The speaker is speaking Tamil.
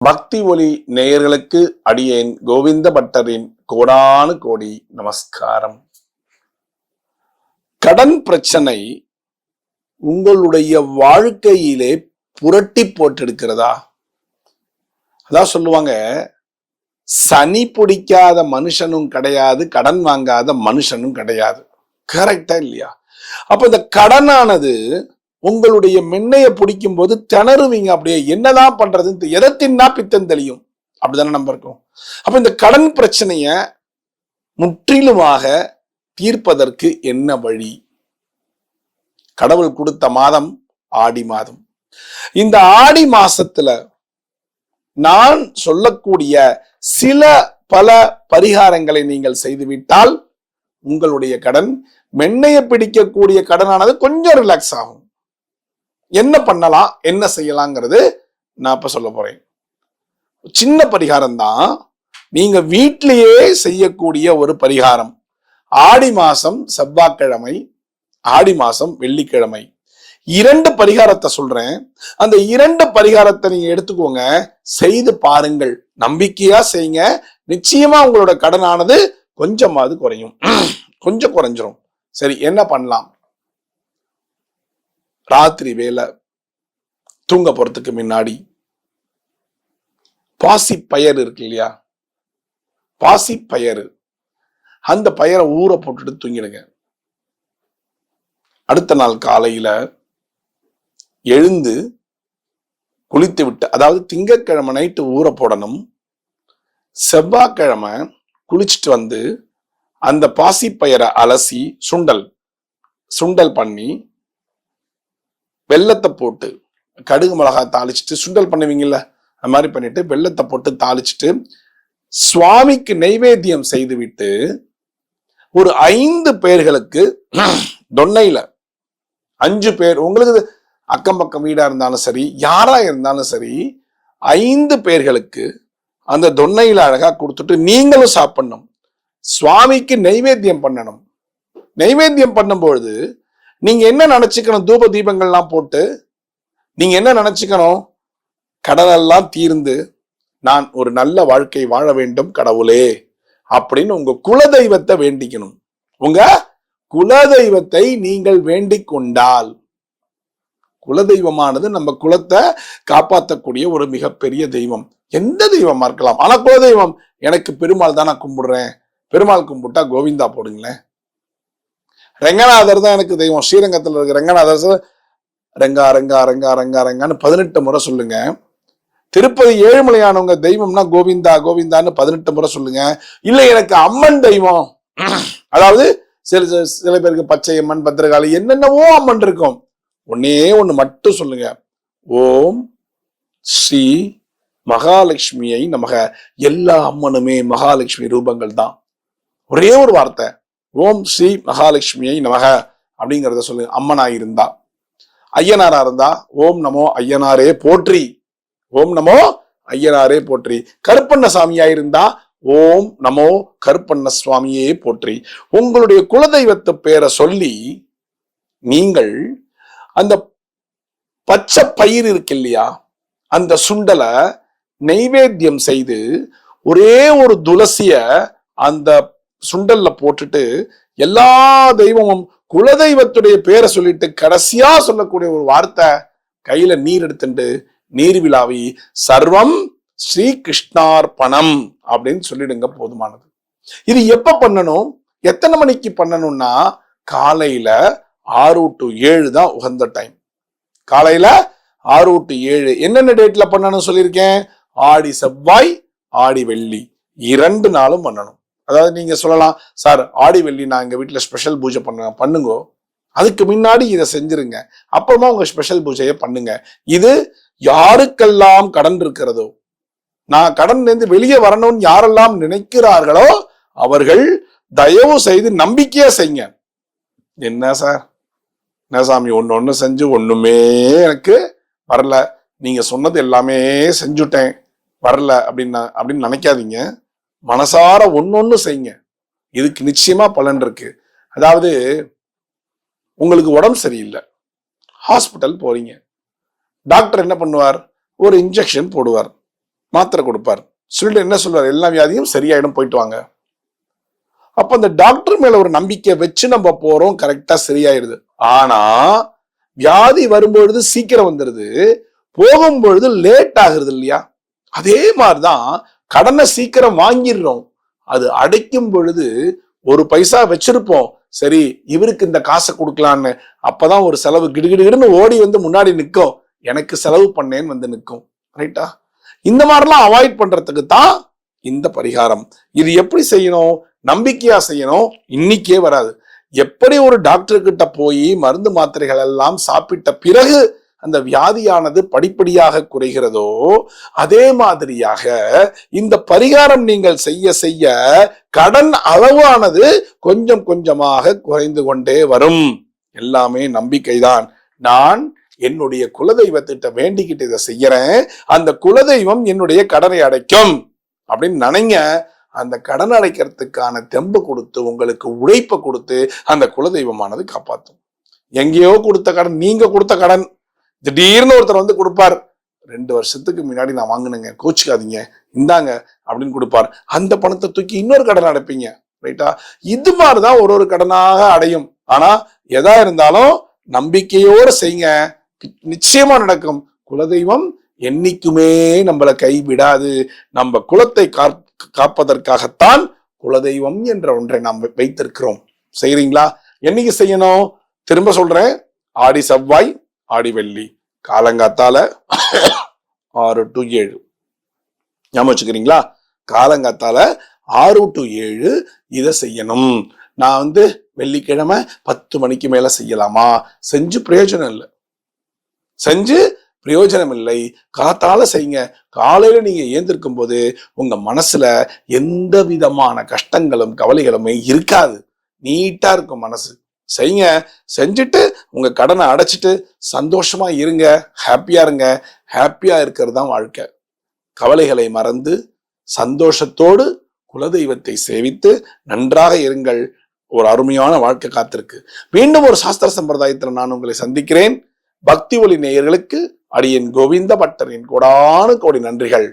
பக்தி ஒலி நேயர்களுக்கு அடியேன் கோவிந்த பட்டரின் கோடானு கோடி நமஸ்காரம். கடன் பிரச்சனை உங்களுடைய வாழ்க்கையிலே புரட்டி போட்டெடுக்கிறதா? அதான் சொல்லுவாங்க, சனி பிடிக்காத மனுஷனும் கிடையாது, கடன் வாங்காத மனுஷனும் கிடையாது. கரெக்டா இல்லையா? அப்ப இந்த கடனானது உங்களுடைய மென்னைய பிடிக்கும் போது திணறுவீங்க. அப்படியே என்னதான் பண்றது, எதை தின்னா பித்தம் தெளியும், அப்படிதானே நம்ம இருக்கோம். அப்ப இந்த கடன் பிரச்சனைய முற்றிலுமாக தீர்ப்பதற்கு என்ன வழி? கடவுள் கொடுத்த மாதம் ஆடி மாதம். இந்த ஆடி மாசத்துல நான் சொல்லக்கூடிய சில பல பரிகாரங்களை நீங்கள் செய்துவிட்டால் உங்களுடைய கடன், மென்னைய பிடிக்கக்கூடிய கடனானது கொஞ்சம் ரிலாக்ஸ் ஆகும். என்ன பண்ணலாம், என்ன செய்யலாங்கிறது நான் இப்ப சொல்ல போறேன். சின்ன பரிகாரம் தான், நீங்க வீட்டிலேயே செய்யக்கூடிய ஒரு பரிகாரம். ஆடி மாசம் செவ்வாய்க்கிழமை, ஆடி மாசம் வெள்ளிக்கிழமை, 2 பரிகாரத்தை சொல்றேன். அந்த 2 பரிகாரத்தை நீங்க எடுத்துக்கோங்க, செய்து பாருங்கள். நம்பிக்கையா செய்யுங்க, நிச்சயமா உங்களோட கடனானது கொஞ்சமாவது குறையும், கொஞ்சம் குறைஞ்சிரும். சரி, என்ன பண்ணலாம்? ராத்திரி வேலை தூங்க போறதுக்கு முன்னாடி பாசி பயறு இருக்கு இல்லையா, பாசி பயறு, அந்த பயரை ஊற போட்டுட்டு தூங்கிடுங்க. அடுத்த நாள் காலையில எழுந்து குளித்து விட்டு, அதாவது திங்கட்கிழமை நைட்டு ஊற போடணும், செவ்வாய்க்கிழமை குளிச்சுட்டு வந்து அந்த பாசி பயரை அலசி சுண்டல் பண்ணி வெள்ளத்தை போட்டு, கடுகு மிளகாய் தாளிச்சுட்டு சுண்டல் பண்ணுவீங்கல்ல, அது மாதிரி பண்ணிட்டு வெள்ளத்தை போட்டு தாளிச்சுட்டு சுவாமிக்கு நைவேத்தியம் செய்து விட்டு ஒரு 5 பேர்களுக்கு தொன்னையில 5 பேர், உங்களுக்கு அக்கம் பக்கம் வீடா இருந்தாலும் சரி, யாரா இருந்தாலும் சரி, 5 பேர்களுக்கு அந்த தொன்னையில அழகா கொடுத்துட்டு நீங்களும் சாப்பிடணும். சுவாமிக்கு நைவேத்தியம் பண்ணணும். நைவேத்தியம் பண்ணும்பொழுது நீங்க என்ன நினைச்சுக்கணும்? தூப தீபங்கள்லாம் போட்டு நீங்க என்ன நினைச்சுக்கணும்? கடனெல்லாம் தீர்ந்து நான் ஒரு நல்ல வாழ்க்கை வாழ வேண்டும் கடவுளே அப்படின்னு உங்க குலதெய்வத்தை வேண்டிக்கணும். உங்க குலதெய்வத்தை நீங்கள் வேண்டிக் கொண்டால், குலதெய்வமானது நம்ம குலத்தை காப்பாற்றக்கூடிய ஒரு மிகப்பெரிய தெய்வம். எந்த தெய்வமா இருக்கலாம், ஆனா குலதெய்வம் எனக்கு பெருமாள் தான் நான் கும்பிடுறேன், பெருமாள் கும்பிட்டா கோவிந்தா போடுங்களேன். ரெங்கநாதர் தான் எனக்கு தெய்வம். ஸ்ரீரங்கத்தில் இருக்க ரெங்கநாதர் ரெங்கா ரெங்கா ரெங்கா ரெங்கா ரெங்கான்னு 18 முறை சொல்லுங்க. திருப்பதி ஏழுமலையானவங்க தெய்வம்னா கோவிந்தா கோவிந்தான்னு 18 முறை சொல்லுங்க. இல்ல எனக்கு அம்மன் தெய்வம், அதாவது சில பேருக்கு பச்சையம்மன், பத்திரகாளி, என்னென்னவோ அம்மன் இருக்கும், ஒன்னே ஒண்ணு மட்டும் சொல்லுங்க, ஓம் ஸ்ரீ மகாலட்சுமியை நமக. எல்லா அம்மனுமே மகாலட்சுமி ரூபங்கள் தான். ஒரே ஒரு வார்த்தை, ஓம் ஸ்ரீ மகாலட்சுமியை நமக அப்படிங்கிறத சொல்லுங்க. அம்மனா இருந்தா, ஐயனாரா இருந்தா ஓம் நமோ ஐயனாரே போற்றி, ஓம் நமோ ஐயனாரே போற்றி. கருப்பண்ண சாமியா இருந்தா ஓம் நமோ கருப்பண்ண சுவாமியே போற்றி. உங்களுடைய குலதெய்வத்து பேரை சொல்லி நீங்கள் அந்த பச்சை பயிர் இருக்கு இல்லையா, அந்த சுண்டலை நைவேத்தியம் செய்து ஒரே ஒரு துளசிய அந்த சுண்டல்ல போட்டுட்டு எல்லா தெய்வமும் குலதெய்வத்துடைய பேரை சொல்லிட்டு கடைசியா சொல்லக்கூடிய ஒரு வார்த்தை, கையில நீர் எடுத்துட்டு நீர் விழாவி சர்வம் ஸ்ரீ கிருஷ்ணார்பணம் அப்படின்னு சொல்லிடுங்க, போதுமானது. இது எப்ப பண்ணணும், எத்தனை மணிக்கு பண்ணணும்னா காலையில 6 to 7 தான் உகந்த டைம். காலையில 6 to 7. என்னென்ன டேட்ல பண்ணணும் சொல்லியிருக்கேன்? ஆடி செவ்வாய், ஆடி வெள்ளி 2 நாளும் பண்ணணும். அதாவது நீங்க சொல்லலாம், சார் ஆடி வெள்ளி நான் எங்க வீட்டுல ஸ்பெஷல் பூஜை பண்ணுங்க, அதுக்கு முன்னாடி இதை செஞ்சிருங்க, அப்புறமா உங்க ஸ்பெஷல் பூஜையை பண்ணுங்க. இது யாருக்கெல்லாம் கடன் இருக்கிறதோ, நான் கடன்ல இருந்து வெளியே வரணும்னு யாரெல்லாம் நினைக்கிறார்களோ அவர்கள் தயவு செய்து நம்பிக்கையா செய்யுங்க. என்ன சார், என்ன சாமி ஒன்னு செஞ்சு ஒண்ணுமே எனக்கு வரல, நீங்க சொன்னது எல்லாமே செஞ்சுட்டேன் வரல அப்படின்னு நினைக்காதீங்க. மனசார ஒன்னொன்னு செய்யுங்க, இதுக்கு நிச்சயமா பலன் இருக்கு. அதாவது உங்களுக்கு உடம்பு சரியில்லை, ஹாஸ்பிட்டல் போறீங்க, டாக்டர் என்ன பண்ணுவார்? ஒரு இன்ஜெக்ஷன் போடுவார். மாத்திரை கொடுப்பார். சொல்லிட்டு என்ன சொல்றாரு, எல்லா வியாதியும் சரியாயிடும், போயிட்டு வாங்க. அப்ப அந்த டாக்டர் மேல ஒரு நம்பிக்கை வச்சு நம்ம போறோம், கரெக்டா சரியாயிருது. ஆனா வியாதி வரும்பொழுது சீக்கிரம் வந்துருது, போகும்பொழுது லேட் ஆகுறது இல்லையா? அதே மாதிரிதான் கடனை சீக்கிரம் வாங்கிடுறோம், அது அடைக்கும் பொழுது ஒரு பைசா வச்சிருப்போம், சரி இவருக்கு இந்த காசை கொடுக்கலான்னு, அப்பதான் ஒரு செலவு கிடுகிடுன்னு ஓடி வந்து முன்னாடி நிற்கும், எனக்கு செலவு பண்ணேன்னு வந்து நிற்கும். ரைட்டா? இந்த மாதிரிலாம் அவாய்ட் பண்றதுக்கு தான் இந்த பரிகாரம். இது எப்படி செய்யணும்? நம்பிக்கையா செய்யணும், இன்னைக்கே வராது. எப்படி ஒரு டாக்டர் கிட்ட போய் மருந்து மாத்திரைகள் எல்லாம் சாப்பிட்ட பிறகு அந்த வியாதியானது படிப்படியாக குறைகிறதோ, அதே மாதிரியாக இந்த பரிகாரம் நீங்கள் செய்ய செய்ய கடன் அளவானது கொஞ்சம் கொஞ்சமாக குறைந்து கொண்டே வரும். எல்லாமே நம்பிக்கைதான். நான் என்னுடைய குலதெய்வத்திட்ட வேண்டிக்கிட்டு இதை செய்யறேன், அந்த குலதெய்வம் என்னுடைய கடனை அடைக்கும் அப்படின்னு நினைங்க. அந்த கடன் அடைக்கிறதுக்கான தெம்பு கொடுத்து, உங்களுக்கு உழைப்பை கொடுத்து அந்த குலதெய்வமானது காப்பாற்றும். எங்கேயோ கொடுத்த கடன், நீங்க கொடுத்த கடன் திடீர்னு ஒருத்தர் வந்து கொடுப்பார், 2 வருஷத்துக்கு முன்னாடி நான் வாங்கினேங்க, கோச்சிக்காதீங்க, இந்தாங்க அப்படின்னு கொடுப்பார். அந்த பணத்தை தூக்கி இன்னொரு கடன் அடைப்பீங்க. ரைட்டா? இது மாதிரிதான் ஒரு ஒரு கடனாக அடையும். ஆனா எதா இருந்தாலும் நம்பிக்கையோட செய்யுங்க, நிச்சயமா நடக்கும். குலதெய்வம் என்னைக்குமே நம்மளை கைவிடாது. நம்ம குலத்தை காப்பதற்காகத்தான் குலதெய்வம் என்ற ஒன்றை நாம் வைத்திருக்கிறோம். செய்றீங்களா? என்னைக்கு செய்யணும்? திரும்ப சொல்றேன், ஆடி செவ்வாய், ஆடி வெள்ளி, காலங்காத்தால 6 to 7. ஞாபகம் வச்சுக்கிறீங்களா? காலங்காத்தால 6 to 7 இதை செய்யணும். நான் வந்து வெள்ளிக்கிழமை 10 மணிக்கு மேல செய்யலாமா? செஞ்சு பிரயோஜனம் இல்லை, செஞ்சு பிரயோஜனம் இல்லை. காத்தால செய்யுங்க. காலையில நீங்க ஏந்திருக்கும் போது உங்க மனசுல எந்த விதமான கஷ்டங்களும் கவலைகளுமே இருக்காது, நீட்டா இருக்கும் மனசு. செய்யுங்க. செஞ்சுட்டு உங்க கடனை அடைச்சிட்டு சந்தோஷமா இருங்க, ஹாப்பியா இருங்க. ஹாப்பியா இருக்கிறது தான் வாழ்க்கை. கவலைகளை மறந்து சந்தோஷத்தோடு குலதெய்வத்தை சேவித்து நன்றாக இருங்கள். ஒரு அருமையான வாழ்க்கை காத்திருக்கு. மீண்டும் ஒரு சாஸ்திர சம்பிரதாயத்தில் நான் உங்களை சந்திக்கிறேன். பக்தி ஒளி நேயர்களுக்கு அடியேன் கோவிந்த பட்டரின் கோடானு கோடி நன்றிகள்.